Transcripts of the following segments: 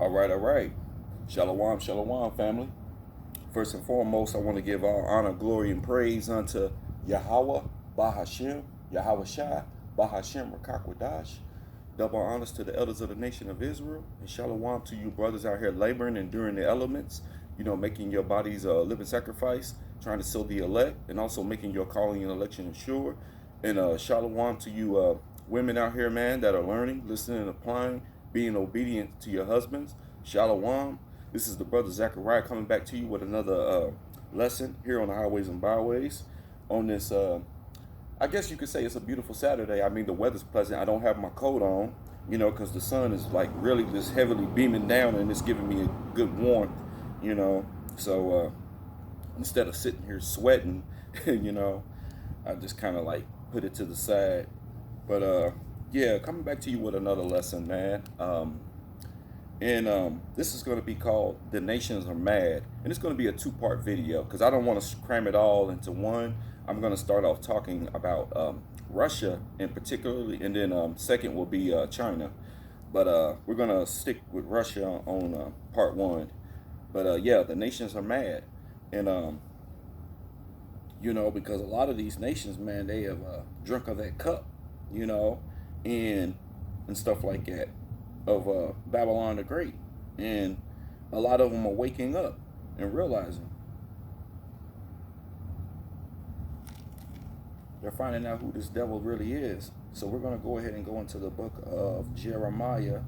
All right. Shalom, shalom, family. First and foremost, I want to give all honor, glory, and praise unto Yahweh, Bahashem, Yahweh Shai, Bahashem, Rakakwadash. Double honors to the elders of the nation of Israel. And shalom to you brothers out here laboring, enduring the elements, making your bodies a living sacrifice, trying to seal the elect, and also making your calling and election sure. And shalom to you women out here, man, that are learning, listening, and applying, being obedient to your husbands. Shalom. This is the brother Zachariah coming back to you with another lesson here on the Highways and Byways. On this, I guess you could say it's a beautiful Saturday. I mean, the weather's pleasant. I don't have my coat on, because the sun is like really just heavily beaming down and it's giving me a good warmth, So instead of sitting here sweating, I just kind of like put it to the side. But yeah, coming back to you with another lesson, man. And this is going to be called The Nations Are Mad. And it's going to be a two-part video because I don't want to cram it all into one. I'm going to start off talking about Russia in particularly, and then second will be China. But we're going to stick with Russia on part one. But yeah, the nations are mad. And, because a lot of these nations, man, they have drunk of that cup, and stuff like that of Babylon the Great. And a lot of them are waking up and realizing they're finding out who this devil really is. So we're going to go ahead and go into the book of Jeremiah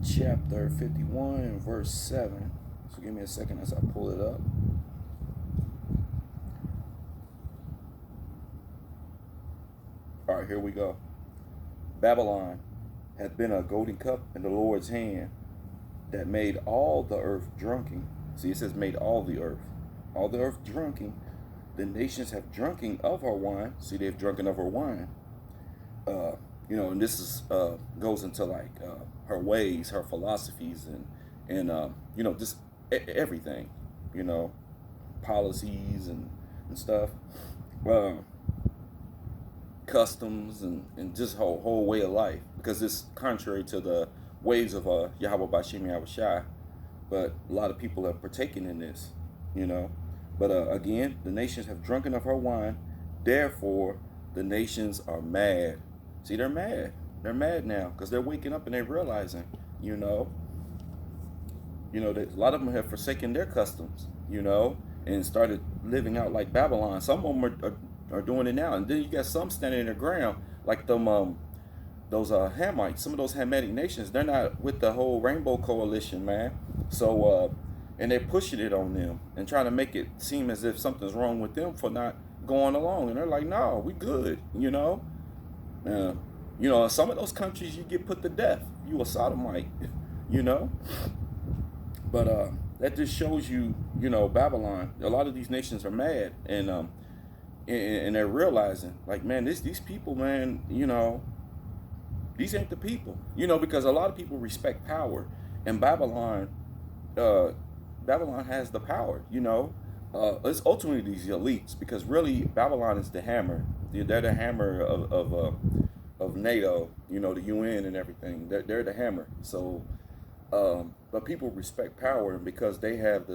chapter 51 and verse 7. So give me a second as I pull it up. All right, here we go. Babylon hath been a golden cup in the Lord's hand that made all the earth drunken. See, it says made all the earth drunken. The nations have drunken of her wine. See, they've drunken of her wine. And this is goes into like her ways, her philosophies, and just everything, policies and stuff. Customs and just whole way of life, because it's contrary to the ways of Yahweh Bashem Yahweh Shai. But a lot of people are partaking in this, But again, the nations have drunken of her wine, therefore the nations are mad. See, they're mad. They're mad now because they're waking up and they're realizing, that a lot of them have forsaken their customs, and started living out like Babylon. Some of them are doing it now, and then you got some standing in the ground like them those Hamites. Some of those Hamitic nations, they're not with the whole Rainbow Coalition, man. So and they're pushing it on them and trying to make it seem as if something's wrong with them for not going along, and they're like, no, we good, in some of those countries you get put to death, you a sodomite, but that just shows you, Babylon, a lot of these nations are mad, and they're realizing, like, man, these people, man, these ain't the people, because a lot of people respect power, and Babylon has the power, it's ultimately these elites, because really Babylon is the hammer. They're the hammer of NATO, the UN and everything. They're the hammer. So, but people respect power because they have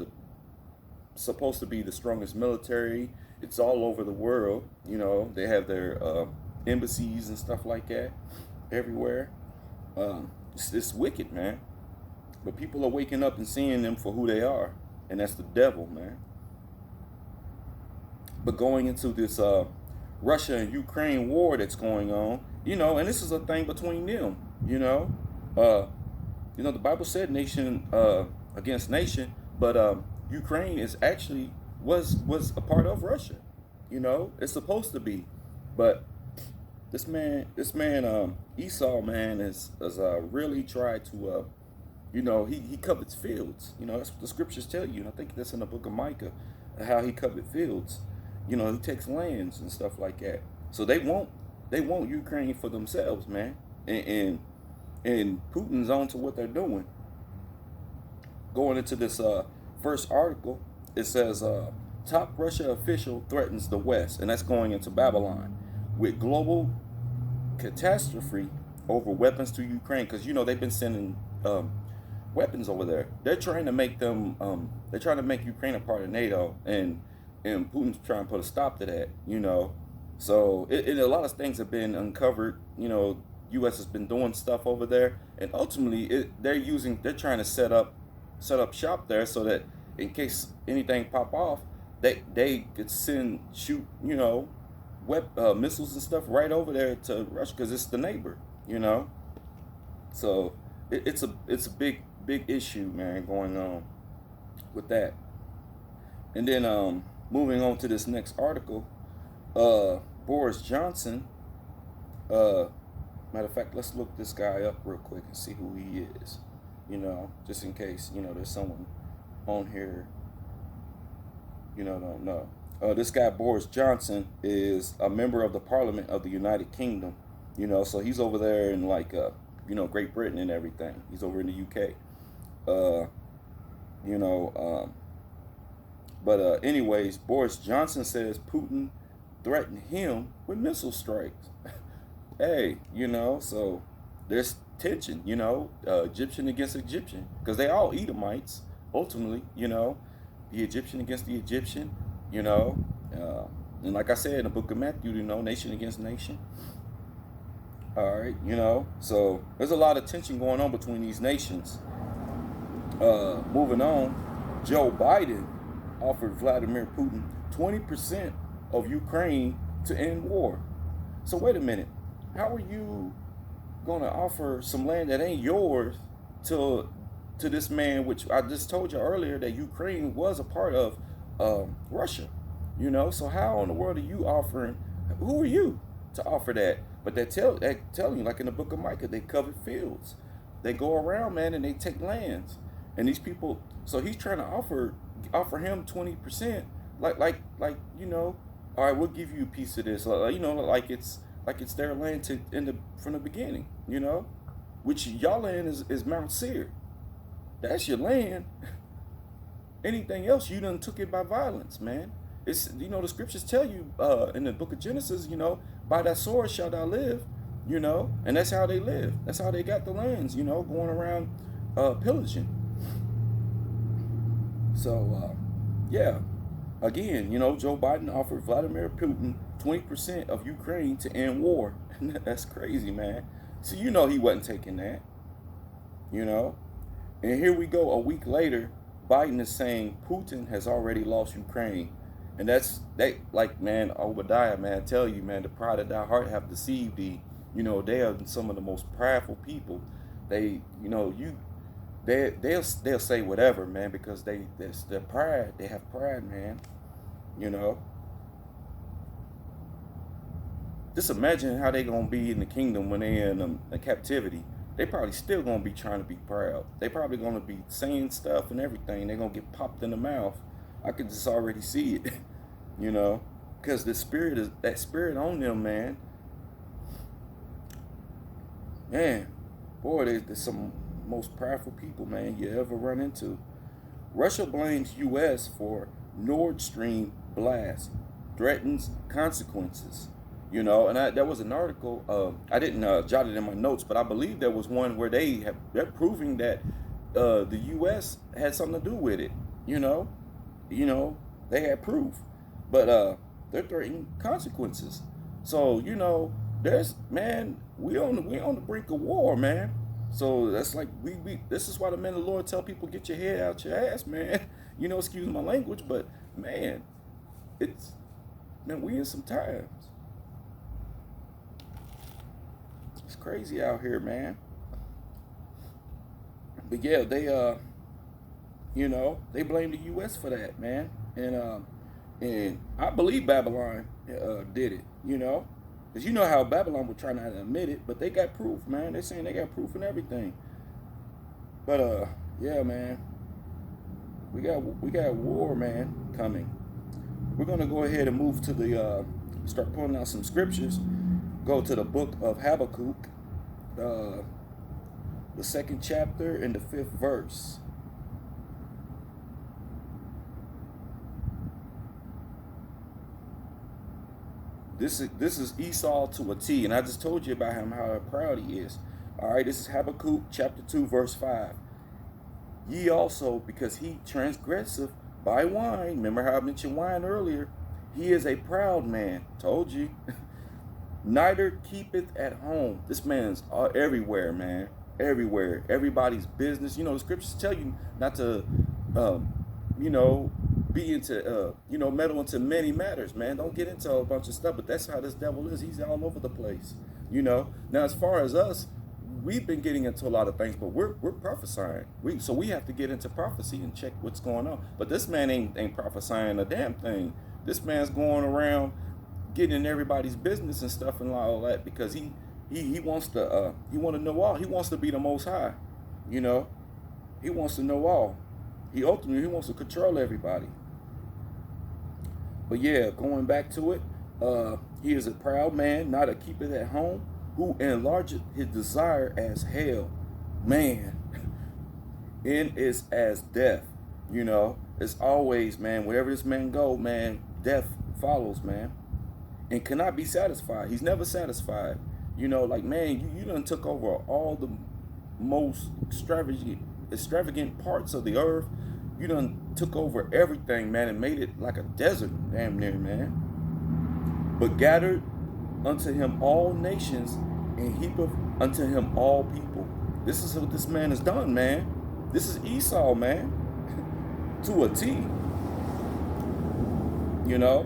supposed to be the strongest military. It's all over the world, They have their embassies and stuff like that everywhere. It's wicked, man. But people are waking up and seeing them for who they are, and that's the devil, man. But going into this Russia and Ukraine war that's going on, and this is a thing between them, the Bible said nation against nation, but Ukraine is actually was a part of Russia, it's supposed to be, but this man Esau, man, is really tried to he covets fields, that's what the scriptures tell you, and I think that's in the book of Micah, how he covet fields, he takes lands and stuff like that. So they want Ukraine for themselves, man, and Putin's on to what they're doing. Going into this first article, it says top Russia official threatens the West, and that's going into Babylon with global catastrophe over weapons to Ukraine, because they've been sending weapons over there. They're trying to make them. They're trying to make Ukraine a part of NATO, and Putin's trying to put a stop to that. So a lot of things have been uncovered. U.S. has been doing stuff over there, and ultimately they're trying to set up shop there so that in case anything pop off, they could shoot missiles and stuff right over there to Russia because it's the neighbor. So it's a big issue, man, going on with that. And then moving on to this next article, Boris Johnson. Matter of fact, let's look this guy up real quick and see who he is. Just in case there's someone on here don't know. This guy Boris Johnson is a member of the Parliament of the United Kingdom. So he's over there in Great Britain and everything. He's over in the UK. But anyways, Boris Johnson says Putin threatened him with missile strikes. Hey, so there's tension, Egyptian against Egyptian, because they all Edomites, ultimately, the Egyptian against the Egyptian, and like I said in the book of Matthew, nation against nation. All right, so there's a lot of tension going on between these nations. Moving on, Joe Biden offered Vladimir Putin 20% of Ukraine to end war. So wait a minute, how are you going to offer some land that ain't yours to this man, which I just told you earlier that Ukraine was a part of Russia, So how in the world are you offering? Who are you to offer that? But they tell you, like in the book of Micah, they covet fields. They go around, man, and they take lands. And these people, so he's trying to offer him 20%, like all right, we'll give you a piece of this, like it's their land from the beginning, which y'all land is Mount Seir. That's your land. Anything else, you done took it by violence, man. It's the scriptures tell you in the book of Genesis, by that sword shall thou live, and that's how they live. That's how they got the lands, going around pillaging. So yeah, again, Joe Biden offered Vladimir Putin 20% of Ukraine to end war. That's crazy, man. So he wasn't taking that, And here we go, a week later, Biden is saying Putin has already lost Ukraine. And man, Obadiah, man, I tell you, man, the pride of thy heart have deceived thee. They are some of the most prideful people. They'll say whatever, man, because that's their pride. They have pride, man. Just imagine how they gonna be in the kingdom when they're in captivity. They probably still gonna be trying to be proud. They probably gonna be saying stuff and everything. They're gonna get popped in the mouth. I could just already see it, because that spirit on them, man. Man, boy, they're some most prideful people, man, you ever run into. Russia blames U.S. for Nord Stream blast, threatens consequences. And that was an article. I didn't jot it in my notes, but I believe there was one where they're proving that the U.S. had something to do with it. They had proof, but they're threatening consequences. So there's, man, we on the brink of war, man. So that's like we this is why the men of the Lord tell people, get your head out your ass, man. Excuse my language, but man, we in some times. It's crazy out here, man. But yeah, they they blame the U.S. for that, man. And I believe Babylon did it, because how Babylon would try not to admit it, but they got proof, man. They're saying they got proof and everything. But yeah, man, we got war, man, coming. We're gonna go ahead and move to start pulling out some scriptures. Go to the book of Habakkuk, the 2nd chapter and the 5th verse. This is Esau to a T, and I just told you about him, how proud he is. All right, this is Habakkuk chapter 2, verse 5. Ye also, because he transgressive by wine. Remember how I mentioned wine earlier? He is a proud man. Told you. Neither keepeth at home. This man's everywhere, man. Everywhere. Everybody's business. You know, the scriptures tell you not to, um, you know, be into, meddle into many matters, man. Don't get into a bunch of stuff. But that's how this devil is. He's all over the place. You know. Now, as far as us, we've been getting into a lot of things, but we're prophesying. So we have to get into prophecy and check what's going on. But this man ain't prophesying a damn thing. This man's going around getting in everybody's business and stuff and all that because he wants to know all. He wants to be the Most High, you know. He wants to know all. He ultimately wants to control everybody. But yeah, going back to it, he is a proud man, not a keeper at home, who enlargeth his desire as hell. Man, in is as death. You know, it's always, man, wherever this man go, man, death follows, man. And cannot be satisfied. He's never satisfied. You know, like, man, you done took over all the most extravagant parts of the earth. You done took over everything, man, and made it like a desert, damn near, man. But gathered unto him all nations, and heapeth unto him all people. This is what this man has done, man. This is Esau, man, to a T. You know,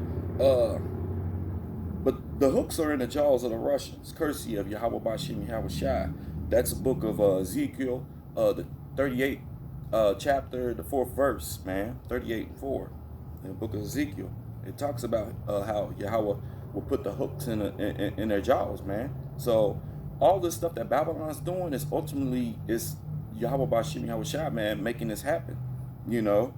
but the hooks are in the jaws of the Russians, courtesy of Yahweh Bashim Yahweh Shai. That's a book of Ezekiel, the 38th chapter, the 4th verse, man, 38:4, in the book of Ezekiel. It talks about how Yahweh will put the hooks in their jaws, man. So all this stuff that Babylon's doing is ultimately Yahweh Bashim Yahweh Shai, man, making this happen, you know,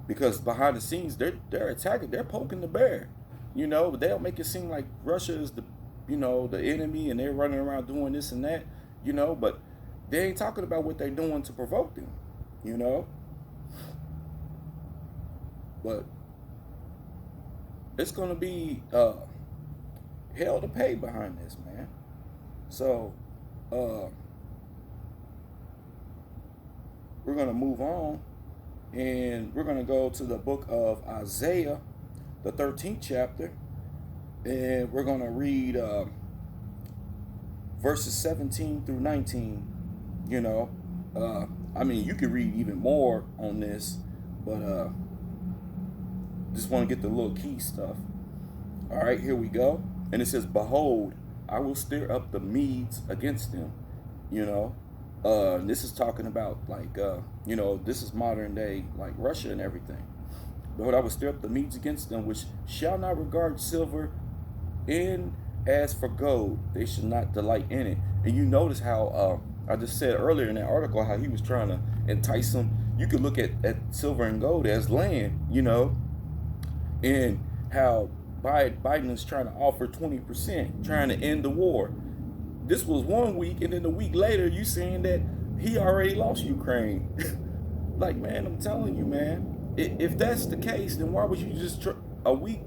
because behind the scenes they're attacking, they're poking the bear, you know, but they'll make it seem like Russia is the enemy and they're running around doing this and that, you know, but they ain't talking about what they're doing to provoke them, you know. But it's gonna be hell to pay behind this, man. So we're gonna move on, and we're gonna go to the book of Isaiah, the 13th chapter, and we're gonna read verses 17 through 19. You know, I mean, you could read even more on this, but just want to get the little key stuff. All right, here we go. And it says, "Behold, I will stir up the Medes against them." You know, this is talking about like, this is modern day like Russia and everything. "Behold, I will stir up the Medes against them, which shall not regard silver, and as for gold, they shall not delight in it." And you notice how I just said earlier in that article how he was trying to entice them. You could look at silver and gold as land, you know, and how Biden is trying to offer 20%, trying to end the war. This was 1 week, and then a week later, you saying that he already lost Ukraine. Like, man, I'm telling you, man, if that's the case, then why would you just a week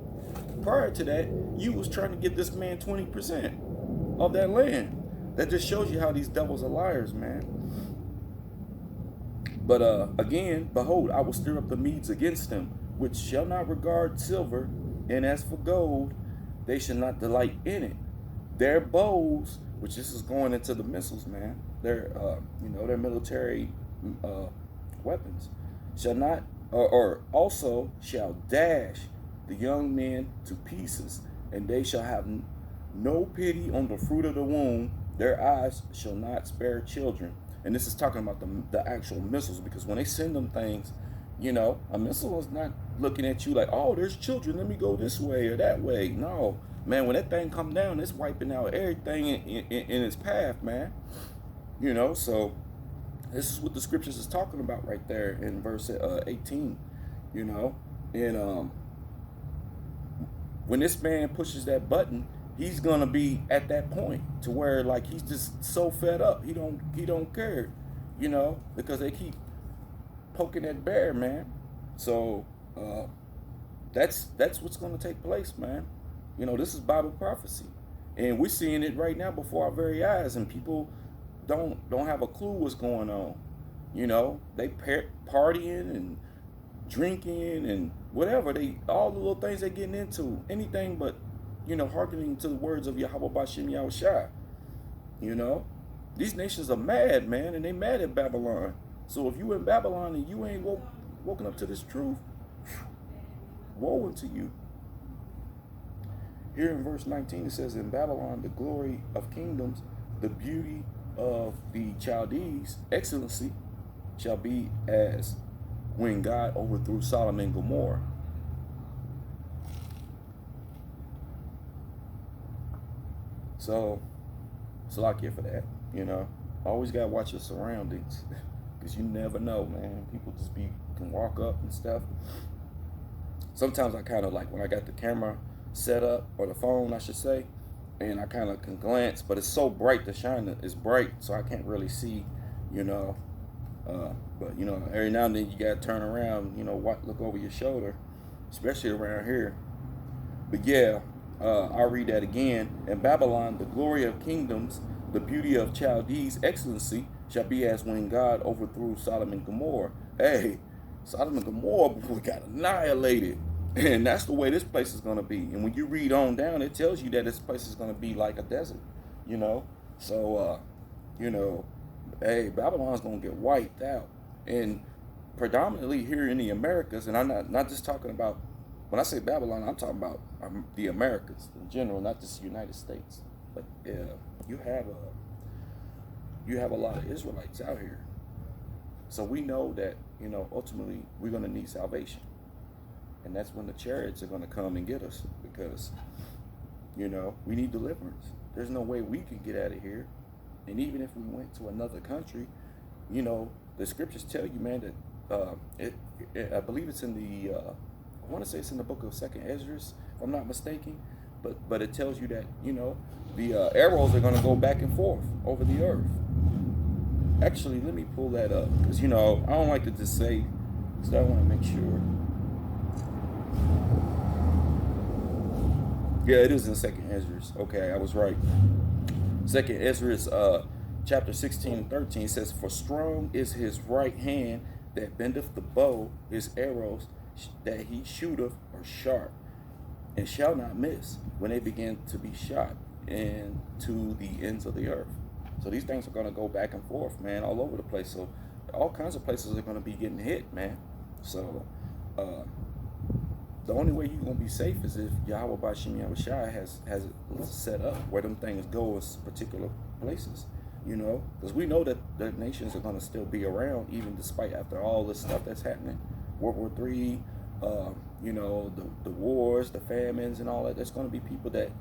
prior to that, you was trying to give this man 20% of that land? That just shows you how these devils are liars, man. But again, "Behold, I will stir up the Medes against them, which shall not regard silver, and as for gold, they shall not delight in it. Their bows," which this is going into the missiles, man. Their their military weapons, "shall not, or also shall dash the young men to pieces, and they shall have no pity on the fruit of the womb. Their eyes shall not spare children." And this is talking about the actual missiles, because when they send them things, a missile is not looking at you like, "Oh, there's children, let me go this way or that way." No, man, when that thing come down, it's wiping out everything in its path, man. So this is what the scriptures is talking about right there in verse 18, and when this man pushes that button, he's gonna be at that point to where like he's just so fed up, he don't care, because they keep poking that bear, man. So that's what's gonna take place, man. This is Bible prophecy, and we're seeing it right now before our very eyes, and people don't have a clue what's going on. You know, they partying and drinking and whatever, they all the little things they're getting into, anything but, you know, hearkening to the words of Yahweh Bashem Yahushua. You know, these nations are mad, man, and they mad at Babylon. So if you in Babylon and you ain't woken up to this truth, woe unto you. Here in verse 19 it says, in Babylon the glory of kingdoms, the beauty of the Chaldees, excellency shall be as when God overthrew Sodom and Gomorrah. So it's a lot here for that, you know. Always gotta watch your surroundings, because you never know, man. People just can walk up and stuff. Sometimes I kind of like when I got the camera set up, or the phone I should say, and I kind of can glance, but it's so bright, the shine is bright, so I can't really see, you know. But you know, every now and then you gotta turn around, you know, look over your shoulder, especially around here. But yeah, I'll read that again. In Babylon, the glory of kingdoms, the beauty of Chaldees, excellency shall be as when God overthrew Sodom and Gomorrah. Hey, Sodom and Gomorrah got annihilated. And that's the way this place is going to be. And when you read on down, it tells you that this place is going to be like a desert, you know. So, you know, hey, Babylon's going to get wiped out. And predominantly here in the Americas, and I'm not just talking about, when I say Babylon, I'm talking about the Americas in general, not just the United States. But yeah, you have a lot of Israelites out here. So we know that, you know, ultimately we're going to need salvation. And that's when the chariots are going to come and get us, because, you know, we need deliverance. There's no way we can get out of here. And even if we went to another country, you know, the scriptures tell you, man, that I believe it's in the, I want to say it's in the book of 2nd Ezra, if I'm not mistaken. But it tells you that, you know, the arrows are going to go back and forth over the earth. Actually, let me pull that up, because, you know, I don't like to just say, because I want to make sure. Yeah, it is in 2nd Ezra. Okay, I was right. 2nd Ezra, chapter 16 and 13 says, for strong is his right hand that bendeth the bow, his arrows that he shooteth are sharp, and shall not miss when they begin to be shot into the ends of the earth. So these things are going to go back and forth, man, all over the place. So all kinds of places are going to be getting hit, man. So the only way you're going to be safe is if Yahweh Bashem Yahushua has it set up where them things go in particular places, you know, because we know that the nations are going to still be around, even despite after all this stuff that's happening. World War III, you know, the wars, the famines and all that. There's going to be people that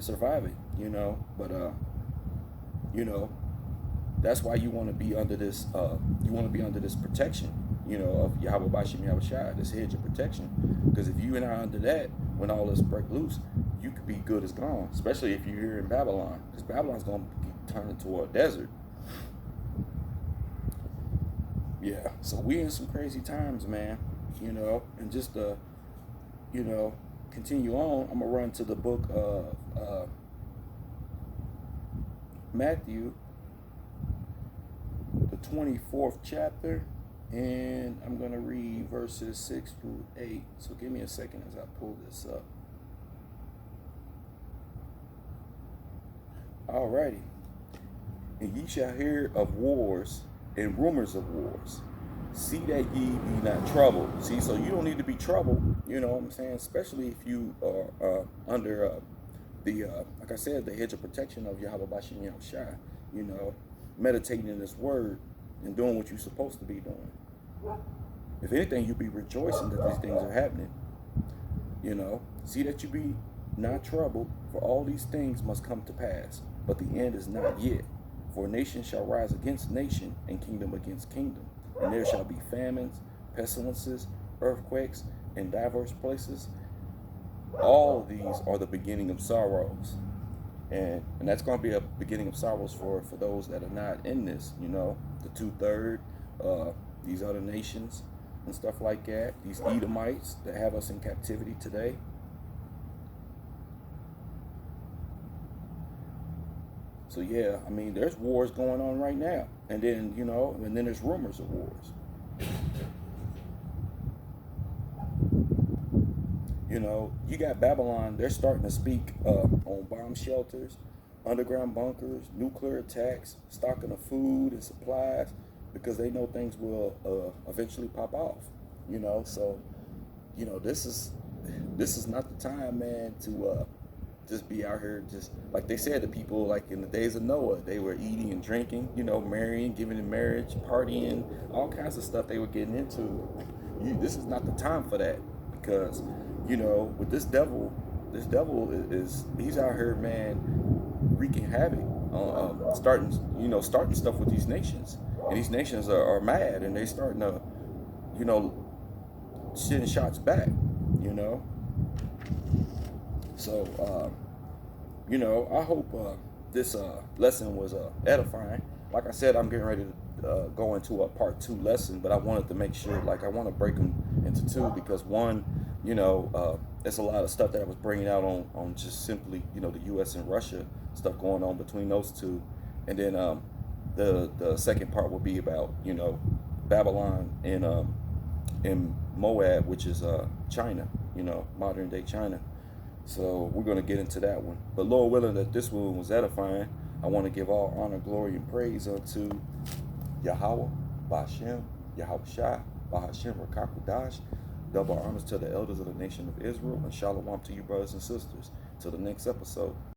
survive it, you know. But you know, that's why you want to be under this protection, you know, of Yahweh Bashem Yahushua, this hedge of protection. Because if you and I are under that, when all this break loose, you could be good as gone, especially if you're here in Babylon, because Babylon's going to turn into a desert. Yeah, so we in some crazy times, man, you know. And just you know, continue on, I'm gonna run to the book of Matthew, the 24th chapter, and I'm gonna read verses 6 through 8. So give me a second as I pull this up. Alrighty. And ye shall hear of wars and rumors of wars. See that ye be not troubled. See, so you don't need to be troubled, you know what I'm saying? Especially if you are under like I said, the hedge of protection of Yahweh Bashem Yahushua, you know, meditating in this word and doing what you're supposed to be doing. If anything, you'll be rejoicing that these things are happening, you know. See that you be not troubled, for all these things must come to pass, but the end is not yet. For nation shall rise against nation, and kingdom against kingdom. And there shall be famines, pestilences, earthquakes, in diverse places. All of these are the beginning of sorrows. And that's going to be a beginning of sorrows for those that are not in this, you know, the 2/3, these other nations and stuff like that, these Edomites that have us in captivity today. So yeah, I mean, there's wars going on right now, and then and then there's rumors of wars. You got Babylon. They're starting to speak on bomb shelters, underground bunkers, nuclear attacks, stocking of food and supplies, because they know things will eventually pop off. So this is not the time, man, to just be out here, just like they said to people, like in the days of Noah, they were eating and drinking, marrying, giving in marriage, partying, all kinds of stuff they were getting into. This is not the time for that, because with this devil is he's out here, man, wreaking havoc, starting stuff with these nations, and these nations are mad, and they starting to you know send shots back, you know. So, I hope this lesson was edifying. Like I said, I'm getting ready to go into a part 2 lesson, but I wanted to make sure, like, I want to break them into two, because one, there's a lot of stuff that I was bringing out on just simply, the U.S. and Russia stuff going on between those two, and then the second part will be about, Babylon in Moab, which is China, modern day China. So we're going to get into that one. But Lord willing that this one was edifying, I want to give all honor, glory, and praise unto Yahweh, Ba'ashem, Yahweh Shai, Ba'ashem, Rakakudash. Double honors to the elders of the nation of Israel, and shalom to you, brothers and sisters. Till the next episode.